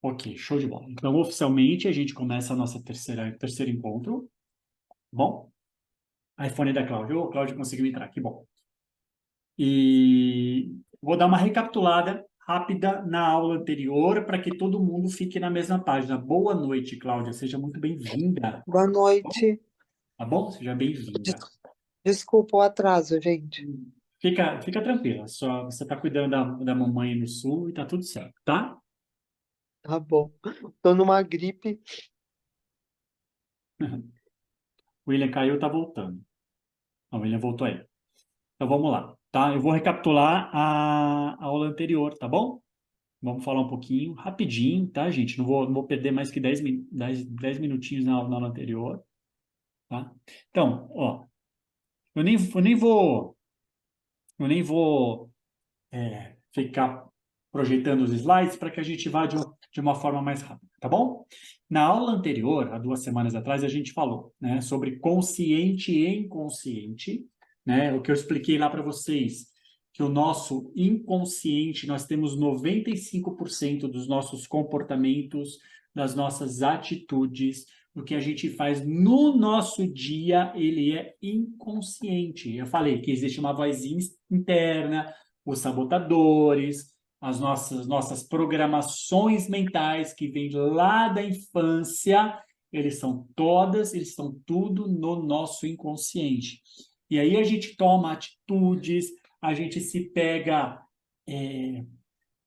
Ok, show de bola. Então, oficialmente, a gente começa a nossa terceiro encontro. Bom, iPhone da Cláudia. Ô, Cláudia conseguiu entrar, que bom. E vou dar uma recapitulada rápida na aula anterior para que todo mundo fique na mesma página. Boa noite, Cláudia. Seja muito bem-vinda. Boa noite. Tá bom? Seja bem-vinda. Des- Desculpa o atraso, gente. Fica tranquila. Só você está cuidando da mamãe no sul e tá tudo certo, tá? Tá bom. Tô numa gripe. O William caiu, tá voltando. Não, o William voltou aí. Então vamos lá, tá? Eu vou recapitular a aula anterior, tá bom? Vamos falar um pouquinho, rapidinho, tá, gente? Não vou perder mais que 10 minutinhos na aula anterior, tá? Então, ó, eu nem vou ficar projetando os slides para que a gente vá de uma forma mais rápida, tá bom? Na aula anterior, há 2 semanas atrás, a gente falou, né, sobre consciente e inconsciente, né? O que eu expliquei lá para vocês, que o nosso inconsciente, nós temos 95% dos nossos comportamentos, das nossas atitudes, do que a gente faz no nosso dia, ele é inconsciente. Eu falei que existe uma vozinha interna, os sabotadores, as nossas programações mentais que vêm lá da infância, eles estão tudo no nosso inconsciente. E aí a gente toma atitudes, a gente se pega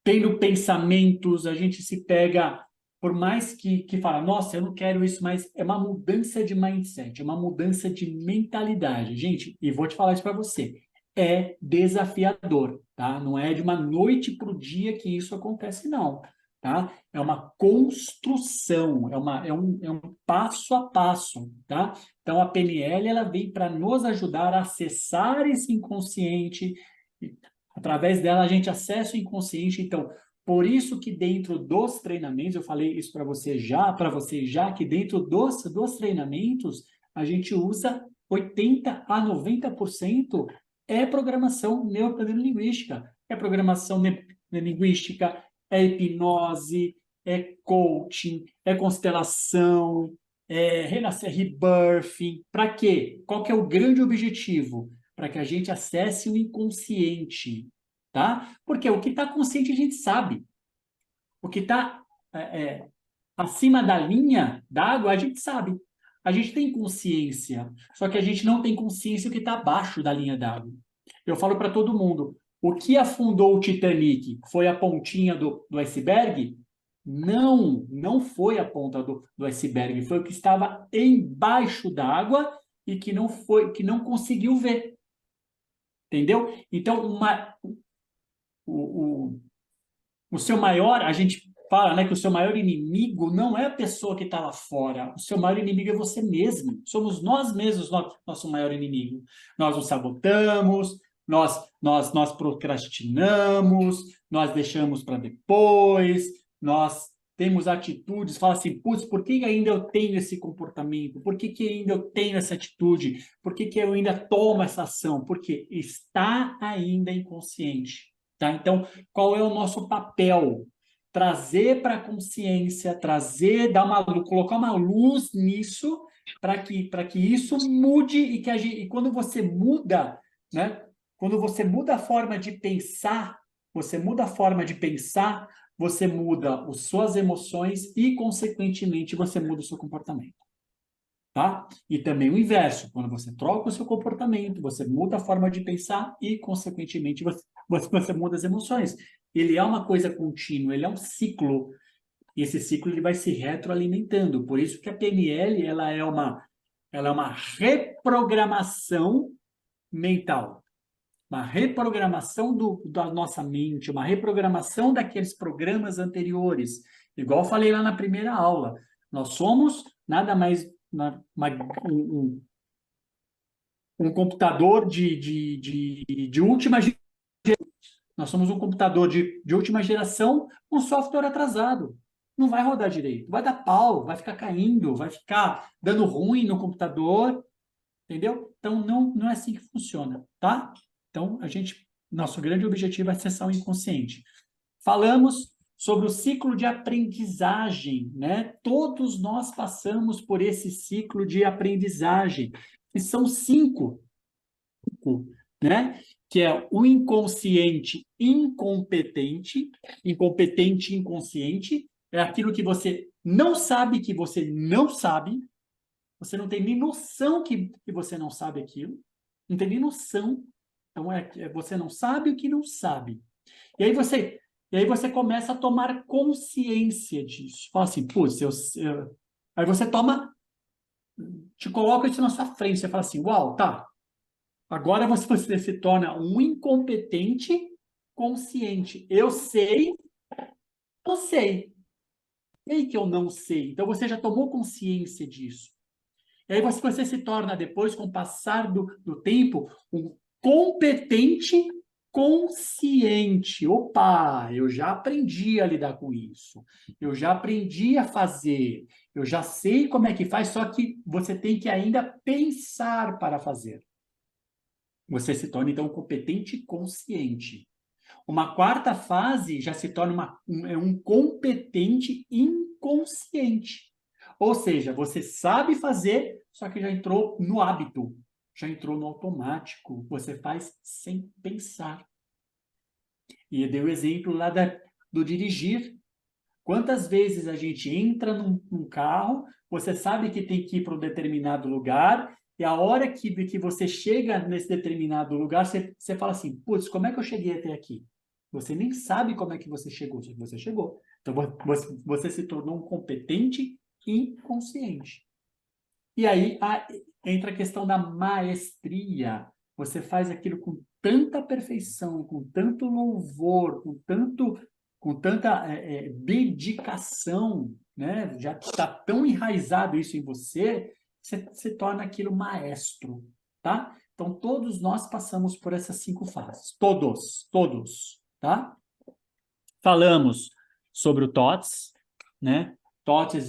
tendo pensamentos, a gente se pega, por mais que fala, nossa, eu não quero isso, mas é uma mudança de mindset, é uma mudança de mentalidade. Gente, e vou te falar isso para você, é desafiador, tá? Não é de uma noite para o dia que isso acontece, não, tá? É uma construção, é um passo a passo, tá? Então, a PNL, ela vem para nos ajudar a acessar esse inconsciente. Através dela, a gente acessa o inconsciente. Então, por isso que dentro dos treinamentos, eu falei isso para você já, que dentro dos treinamentos, a gente usa 80 a 90% é programação neurolinguística. É programação linguística, é hipnose, é coaching, é constelação, é renascer, rebirthing. Para quê? Qual que é o grande objetivo? Para que a gente acesse o inconsciente, tá? Porque o que está consciente a gente sabe. O que está é, é, acima da linha d'água a gente sabe. A gente tem consciência, só que a gente não tem consciência do que está abaixo da linha d'água. Eu falo para todo mundo, o que afundou o Titanic foi a pontinha do iceberg? Não, não foi a ponta do iceberg, foi o que estava embaixo d'água e que não conseguiu ver. Entendeu? Então, o, o, o seu maior, a gente fala, né, que o seu maior inimigo não é a pessoa que está lá fora, o seu maior inimigo é você mesmo. Somos nós mesmos nosso maior inimigo. Nós nos sabotamos, nós procrastinamos, nós deixamos para depois, nós temos atitudes, fala assim, putz, por que ainda eu tenho esse comportamento? Por que ainda eu tenho essa atitude? Por que eu ainda tomo essa ação? Porque está ainda inconsciente, tá? Então, qual é o nosso papel? Trazer para a consciência, colocar uma luz nisso para que isso mude e quando você muda, né? Quando você muda a forma de pensar, você muda a forma de pensar, você muda as suas emoções e, consequentemente, você muda o seu comportamento, tá? E também o inverso, quando você troca o seu comportamento, você muda a forma de pensar e, consequentemente, você muda as emoções. Ele é uma coisa contínua, ele é um ciclo, e esse ciclo ele vai se retroalimentando. Por isso que a PNL ela é uma reprogramação mental, uma reprogramação da nossa mente, uma reprogramação daqueles programas anteriores. Igual eu falei lá na primeira aula, nós somos nada mais um computador de última geração. Nós somos um computador de última geração com software atrasado. Não vai rodar direito, vai dar pau, vai ficar caindo, vai ficar dando ruim no computador, entendeu? Então, não é assim que funciona, tá? Então, nosso grande objetivo é acessar o inconsciente. Falamos sobre o ciclo de aprendizagem, né? Todos nós passamos por esse ciclo de aprendizagem, que são 5, né? Que é o inconsciente incompetente, incompetente inconsciente, é aquilo que você não sabe que você não sabe, você não tem nem noção que você não sabe aquilo, não tem nem noção. Então, você não sabe o que não sabe. E aí você começa a tomar consciência disso. Fala assim, putz, aí você te coloca isso na sua frente, você fala assim, uau, tá, agora você se torna um incompetente consciente. Eu sei, não sei. Sei que eu não sei. Então você já tomou consciência disso. E aí você se torna, depois, com o passar do tempo, um competente consciente. Opa, eu já aprendi a lidar com isso. Eu já aprendi a fazer. Eu já sei como é que faz, só que você tem que ainda pensar para fazer. Você se torna, então, um competente consciente. Uma quarta fase já se torna um competente inconsciente. Ou seja, você sabe fazer, só que já entrou no hábito, já entrou no automático. Você faz sem pensar. E eu dei o exemplo lá do dirigir. Quantas vezes a gente entra num carro, você sabe que tem que ir para um determinado lugar, e a hora que você chega nesse determinado lugar, você fala assim, putz, como é que eu cheguei até aqui? Você nem sabe como é que você chegou, só que você chegou. Então, você se tornou um competente inconsciente. E aí entra a questão da maestria. Você faz aquilo com tanta perfeição, com tanto louvor, com tanta dedicação, né? Já está tão enraizado isso em você, você se torna aquilo maestro, tá? Então, todos nós passamos por essas 5 fases. Todos, tá? Falamos sobre o TOTS, né? TOTS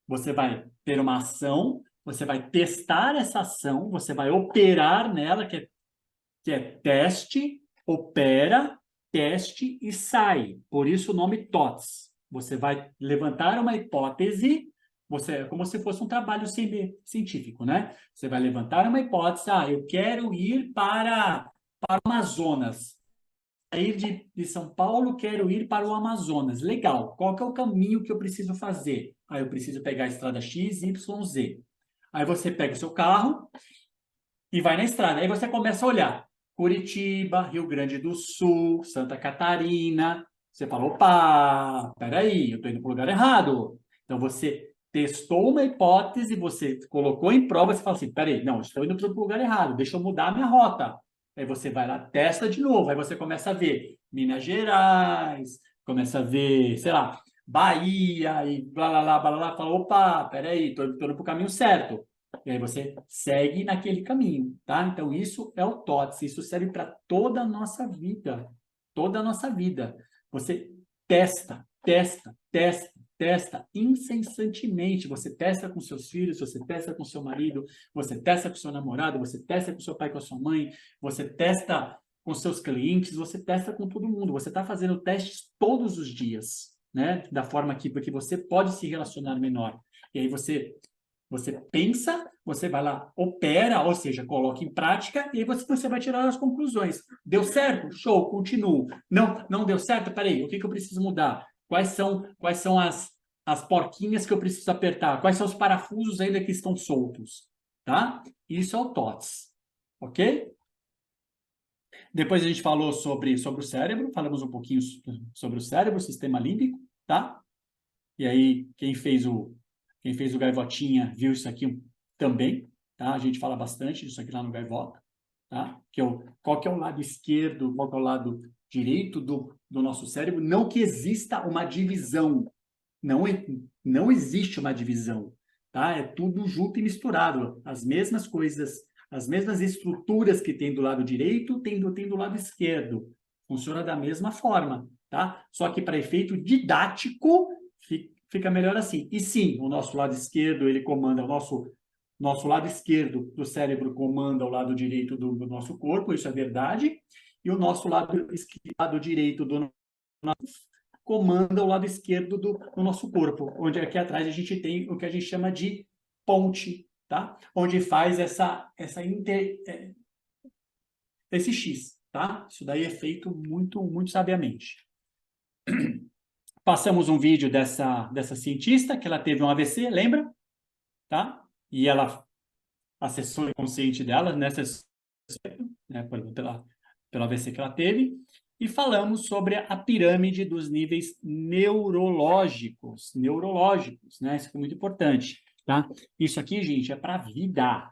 você vai ter uma ação, você vai testar essa ação, você vai operar nela, que é teste, opera, teste e sai. Por isso o nome TOTS. Você vai levantar uma hipótese, é como se fosse um trabalho científico, né? Você vai levantar uma hipótese, eu quero ir para o Amazonas. Sair de São Paulo, quero ir para o Amazonas. Legal. Qual que é o caminho que eu preciso fazer? Eu preciso pegar a estrada X, Y, Z. Aí você pega o seu carro e vai na estrada. Aí você começa a olhar. Curitiba, Rio Grande do Sul, Santa Catarina. Você fala, opa, peraí, eu estou indo para o lugar errado. Então você testou uma hipótese, você colocou em prova, você fala assim, peraí, não, estou indo para o lugar errado, deixa eu mudar a minha rota. Aí você vai lá, testa de novo, aí você começa a ver Minas Gerais, começa a ver, sei lá, Bahia e blá, blá, fala, opa, peraí, estou indo para o caminho certo. E aí você segue naquele caminho, tá? Então isso é o TOTS, isso serve para toda a nossa vida, toda a nossa vida. Você testa incessantemente. Você testa com seus filhos, você testa com seu marido, você testa com seu namorado, você testa com seu pai, com a sua mãe, você testa com seus clientes, você testa com todo mundo. Você está fazendo testes todos os dias, né? Da forma que porque você pode se relacionar melhor. E aí você pensa, você vai lá, opera, ou seja, coloca em prática, e aí você vai tirar as conclusões. Deu certo? Show, continuo. Não deu certo? Peraí, o que eu preciso mudar? Quais são as porquinhas que eu preciso apertar? Quais são os parafusos ainda que estão soltos? Tá? Isso é o TOTS. Ok? Depois a gente falou sobre o cérebro, falamos um pouquinho sobre o cérebro, o sistema límbico, tá? E aí, quem fez o Gaivotinha viu isso aqui também, tá? A gente fala bastante disso aqui lá no Gaivota, tá? Qual que é o lado esquerdo, qual que é o lado direito do nosso cérebro. Não que exista uma divisão, não existe uma divisão, tá? É tudo junto e misturado. As mesmas coisas, as mesmas estruturas que tem do lado direito, tem do lado esquerdo. Funciona da mesma forma, tá? Só que para efeito didático, fica melhor assim. E sim, o nosso lado esquerdo, ele comanda o nosso lado esquerdo do cérebro comanda o lado direito do nosso corpo, isso é verdade. E o nosso lado direito do nosso comanda o lado esquerdo do nosso corpo, onde aqui atrás a gente tem o que a gente chama de ponte, tá? Onde faz esse X, tá? Isso daí é feito muito sabiamente. Passamos um vídeo dessa cientista, que ela teve um AVC, lembra? Tá? E ela acessou o inconsciente dela nessa, né, pelo AVC que ela teve, e falamos sobre a pirâmide dos níveis neurológicos, né? Isso é muito importante, tá? Isso aqui, gente, é para a vida,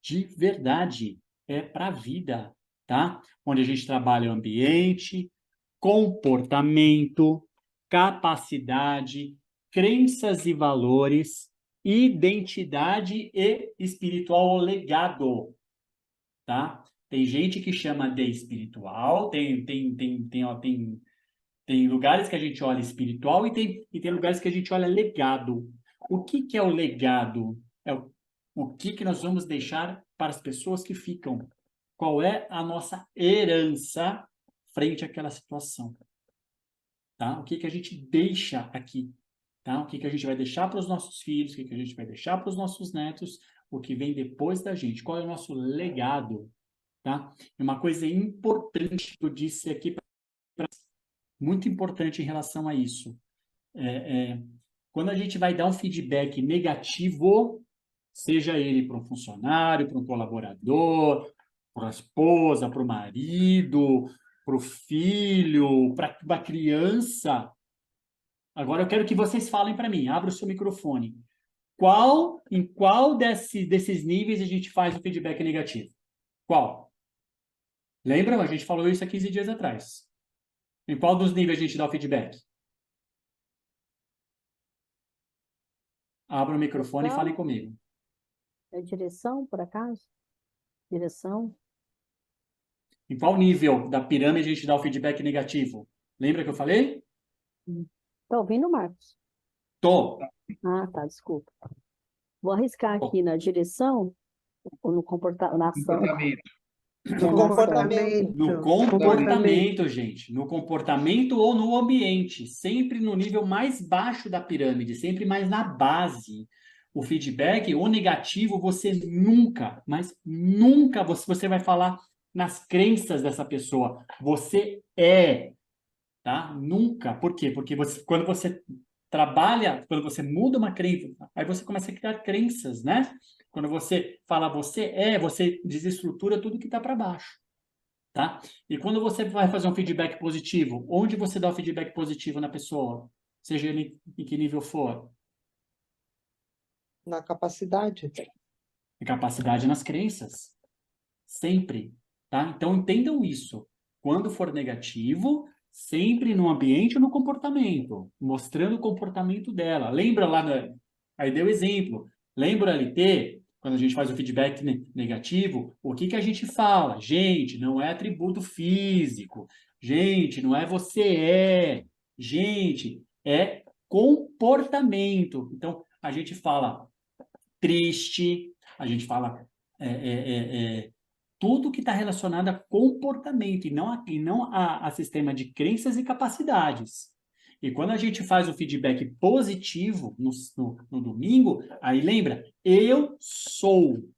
de verdade, é para a vida, tá? Onde a gente trabalha o ambiente, comportamento, capacidade, crenças e valores, identidade e espiritual ou legado, tá? Tem gente que chama de espiritual, tem lugares que a gente olha espiritual e tem lugares que a gente olha legado. O que que é o legado? É o que nós vamos deixar para as pessoas que ficam. Qual é a nossa herança frente àquela situação? Tá? O que que a gente deixa aqui? Tá? O que que a gente vai deixar para os nossos filhos? O que que a gente vai deixar para os nossos netos? O que vem depois da gente? Qual é o nosso legado? Tá? Uma coisa importante que eu disse aqui, muito importante em relação a isso. Quando a gente vai dar um feedback negativo, seja ele para um funcionário, para um colaborador, para a esposa, para o marido, para o filho, para uma criança. Agora eu quero que vocês falem para mim. Abra o seu microfone. Em qual desses níveis a gente faz o feedback negativo? Qual? Lembra? A gente falou isso há 15 dias atrás. Em qual dos níveis a gente dá o feedback? Abra o microfone e fale comigo. É direção, por acaso? Direção? Em qual nível da pirâmide a gente dá o feedback negativo? Lembra que eu falei? Tá ouvindo, Marcos? Tô. Ah, tá, desculpa. Vou arriscar aqui na direção ou no comportamento, na ação. No comportamento. No comportamento, gente. No comportamento ou no ambiente. Sempre no nível mais baixo da pirâmide, sempre mais na base. O feedback, o negativo, você nunca, mas nunca você vai falar nas crenças dessa pessoa. Você é, tá? Nunca. Por quê? Porque quando você trabalha, quando você muda uma crença, aí você começa a criar crenças, né? Quando você fala você desestrutura tudo que está para baixo, tá? E quando você vai fazer um feedback positivo, onde você dá o feedback positivo na pessoa? Seja ele em que nível for. Na capacidade. A capacidade nas crenças. Sempre, tá? Então entendam isso. Quando for negativo, sempre no ambiente ou no comportamento, mostrando o comportamento dela. Lembra lá, aí deu exemplo. Lembra o LT, quando a gente faz o feedback negativo, o que que a gente fala? Gente, não é atributo físico. Gente, não é você é. Gente, é comportamento. Então, a gente fala triste, a gente fala tudo que está relacionado a comportamento e não a sistema de crenças e capacidades. E quando a gente faz o feedback positivo no domingo, aí lembra, eu sou.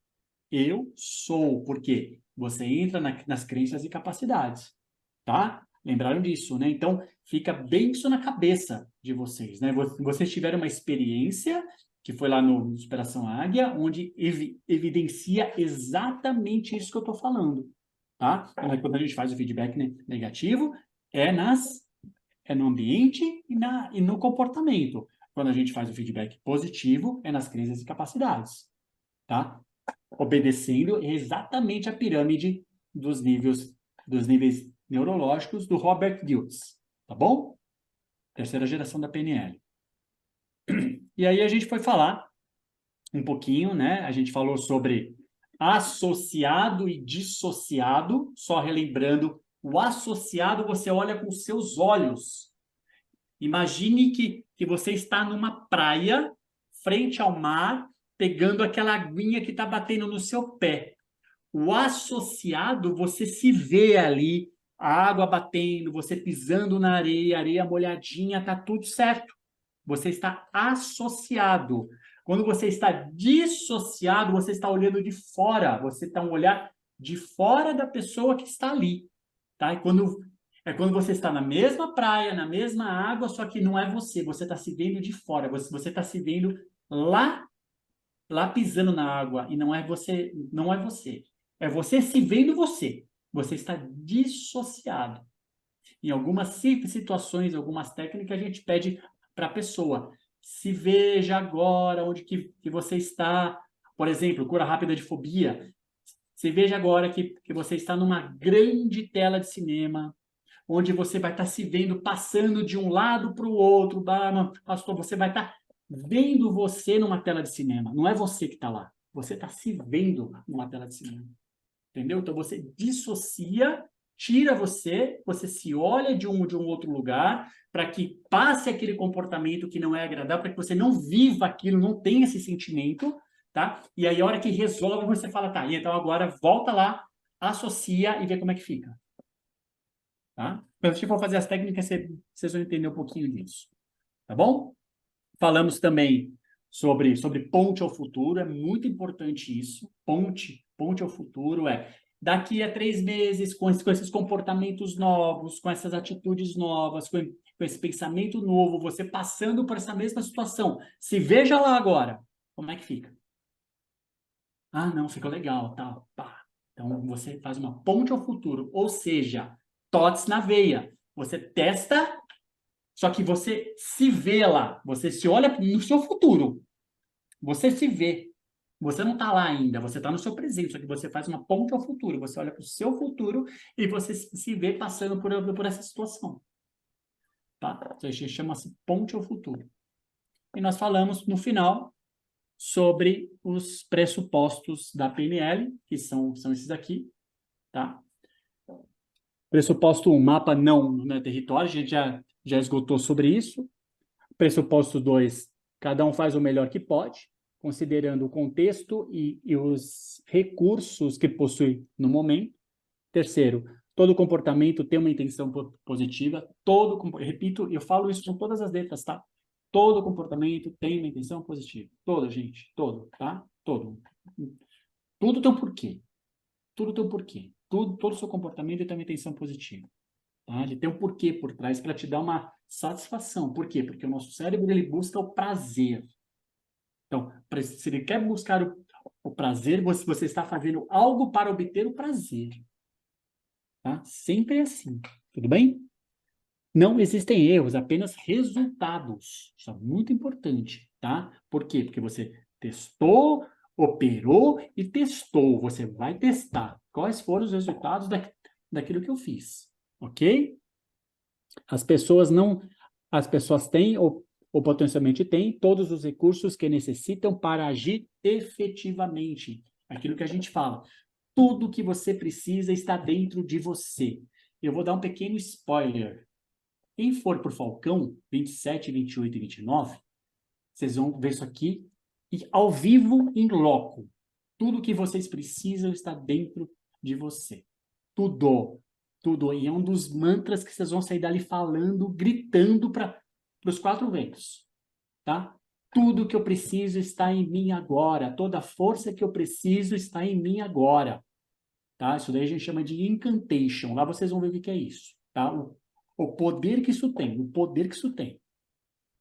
Eu sou. Por quê? Você entra nas crenças e capacidades. Tá? Lembraram disso, né? Então, fica bem isso na cabeça de vocês, né? Vocês tiveram uma experiência que foi lá no Superação Águia, onde evidencia exatamente isso que eu estou falando, tá? Quando a gente faz o feedback negativo, é no ambiente e no comportamento. Quando a gente faz o feedback positivo, é nas crenças e capacidades, tá? Obedecendo exatamente a pirâmide dos níveis neurológicos do Robert Dilts, tá bom? Terceira geração da PNL. E aí a gente foi falar um pouquinho, né? A gente falou sobre associado e dissociado, só relembrando, o associado você olha com os seus olhos. Imagine que você está numa praia, frente ao mar, pegando aquela aguinha que está batendo no seu pé. O associado, você se vê ali a água batendo, você pisando na areia, areia molhadinha, tá tudo certo. Você está associado. Quando você está dissociado, você está olhando de fora. Você está um olhar de fora da pessoa que está ali. Tá? É quando você está na mesma praia, na mesma água, só que não é você. Você está se vendo de fora. Você está se vendo lá pisando na água. E não é você. Não é você. É você se vendo você. Você está dissociado. Em algumas situações, algumas técnicas, a gente pede para a pessoa se veja agora onde que você está. Por exemplo, cura rápida de fobia. Se veja agora que você está numa grande tela de cinema, onde você vai estar se vendo passando de um lado para o outro. Pastor, você vai estar vendo você numa tela de cinema. Não é você que está lá. Você está se vendo numa tela de cinema. Entendeu? Então você dissocia, tira você se olha de um outro lugar para que passe aquele comportamento que não é agradável, para que você não viva aquilo, não tenha esse sentimento, tá? E aí a hora que resolve, você fala, tá, e então agora volta lá, associa e vê como é que fica. Tá? Quando a gente for fazer as técnicas, vocês vão entender um pouquinho disso. Tá bom? Falamos também sobre ponte ao futuro, é muito importante isso. Ponte ao futuro daqui a 3 meses, com esses comportamentos novos, com essas atitudes novas, com esse pensamento novo, você passando por essa mesma situação. Se veja lá agora, como é que fica? Ah, não, ficou legal, tá, pá. Então, você faz uma ponte ao futuro, ou seja, TOTS na veia. Você testa, só que você se vê lá, você se olha no seu futuro. Você se vê. Você não está lá ainda, você está no seu presente, só que você faz uma ponte ao futuro. Você olha para o seu futuro e você se vê passando por essa situação. Tá? Isso chama-se ponte ao futuro. E nós falamos, no final, sobre os pressupostos da PNL, que são esses aqui. Tá? Pressuposto 1, mapa não é território, a gente já esgotou sobre isso. Pressuposto 2, cada um faz o melhor que pode, considerando o contexto e os recursos que possui no momento. Terceiro, todo comportamento tem uma intenção positiva. Repito, eu falo isso com todas as letras, tá? Todo comportamento tem uma intenção positiva. Todo, gente. Todo, tá? Todo. Tudo tem um porquê. Tudo tem um porquê. Todo seu comportamento tem uma intenção positiva. Tá? Ele tem um porquê por trás para te dar uma satisfação. Por quê? Porque o nosso cérebro ele busca o prazer. Então, se ele quer buscar o prazer, você está fazendo algo para obter o prazer. Tá? Sempre assim. Tudo bem? Não existem erros, apenas resultados. Isso é muito importante. Tá? Por quê? Porque você testou, operou e testou. Você vai testar. Quais foram os resultados daquilo que eu fiz. Ok? As pessoas têm ou potencialmente têm todos os recursos que necessitam para agir efetivamente. Aquilo que a gente fala. Tudo que você precisa está dentro de você. Eu vou dar um pequeno spoiler. Quem for para o Falcão, 27, 28 e 29, vocês vão ver isso aqui e ao vivo, em loco. Tudo que vocês precisam está dentro de você. Tudo. Tudo. E é um dos mantras que vocês vão sair dali falando, gritando para os 4 ventos. Tá? Tudo que eu preciso está em mim agora. Toda a força que eu preciso está em mim agora. Tá? Isso daí a gente chama de incantation. Lá vocês vão ver o que é isso. Tá? O poder que isso tem. O poder que isso tem.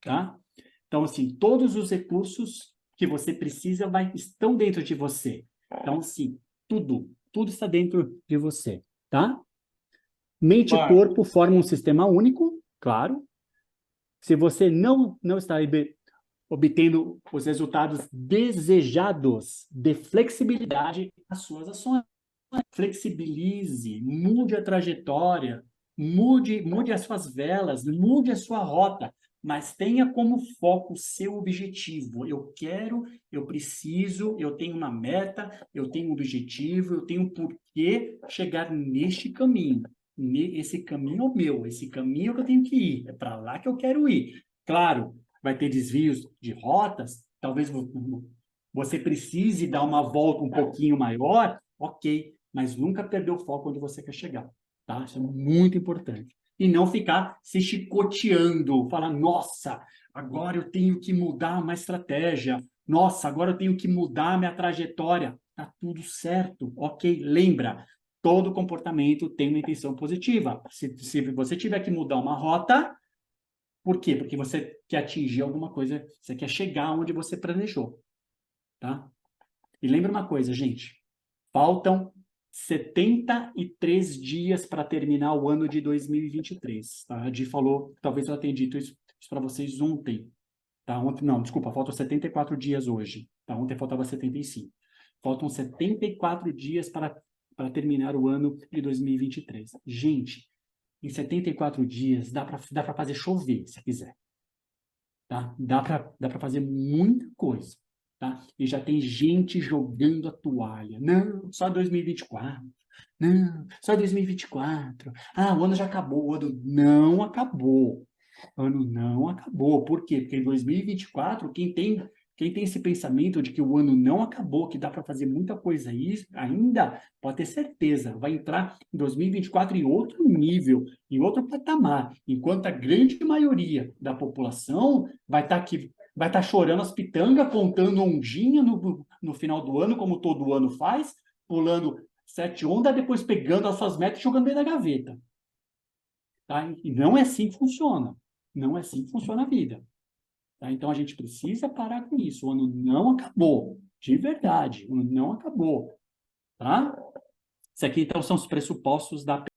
Tá? Então, assim, todos os recursos que você precisa estão dentro de você. Então, assim, tudo está dentro de você. Tá? Mente e corpo formam um sistema único, claro. Se você não está obtendo os resultados desejados, dê flexibilidade às suas ações. Flexibilize, mude a trajetória, mude as suas velas, mude a sua rota, mas tenha como foco o seu objetivo. Eu quero, eu preciso, eu tenho uma meta, eu tenho um objetivo, eu tenho um porquê chegar neste caminho. Esse caminho é o meu, esse caminho que eu tenho que ir, é para lá que eu quero ir. Claro, vai ter desvios de rotas, talvez você precise dar uma volta um pouquinho maior, ok, mas nunca perder o foco onde você quer chegar. tá? Isso é muito importante. E não ficar se chicoteando, falar, nossa, agora eu tenho que mudar uma estratégia, nossa, agora eu tenho que mudar minha trajetória. Tá tudo certo, ok? Lembra, todo comportamento tem uma intenção positiva. Se você tiver que mudar uma rota, por quê? Porque você quer atingir alguma coisa, você quer chegar onde você planejou, tá? E lembra uma coisa, gente, faltam 73 dias para terminar o ano de 2023, tá? A Di falou, talvez ela tenha dito isso para vocês ontem, tá? Ontem, não, desculpa, faltam 74 dias hoje, tá? Ontem faltava 75. Faltam 74 dias para terminar o ano de 2023. Gente, em 74 dias dá para fazer chover, se quiser. Tá? Dá para fazer muita coisa. Tá? E já tem gente jogando a toalha. Não, só 2024. Não, só 2024. Ah, o ano já acabou. O ano não acabou. O ano não acabou. Por quê? Porque em 2024, quem tem esse pensamento de que o ano não acabou, que dá para fazer muita coisa aí, ainda, pode ter certeza, vai entrar em 2024 em outro nível, em outro patamar, enquanto a grande maioria da população vai estar aqui, vai estar chorando as pitangas, contando ondinha no final do ano, como todo ano faz, pulando 7 ondas, depois pegando as suas metas e jogando dentro da gaveta. Tá? E não é assim que funciona. Não é assim que funciona a vida. Tá? Então, a gente precisa parar com isso. O ano não acabou. De verdade. O ano não acabou. Tá? Isso aqui, então, são os pressupostos da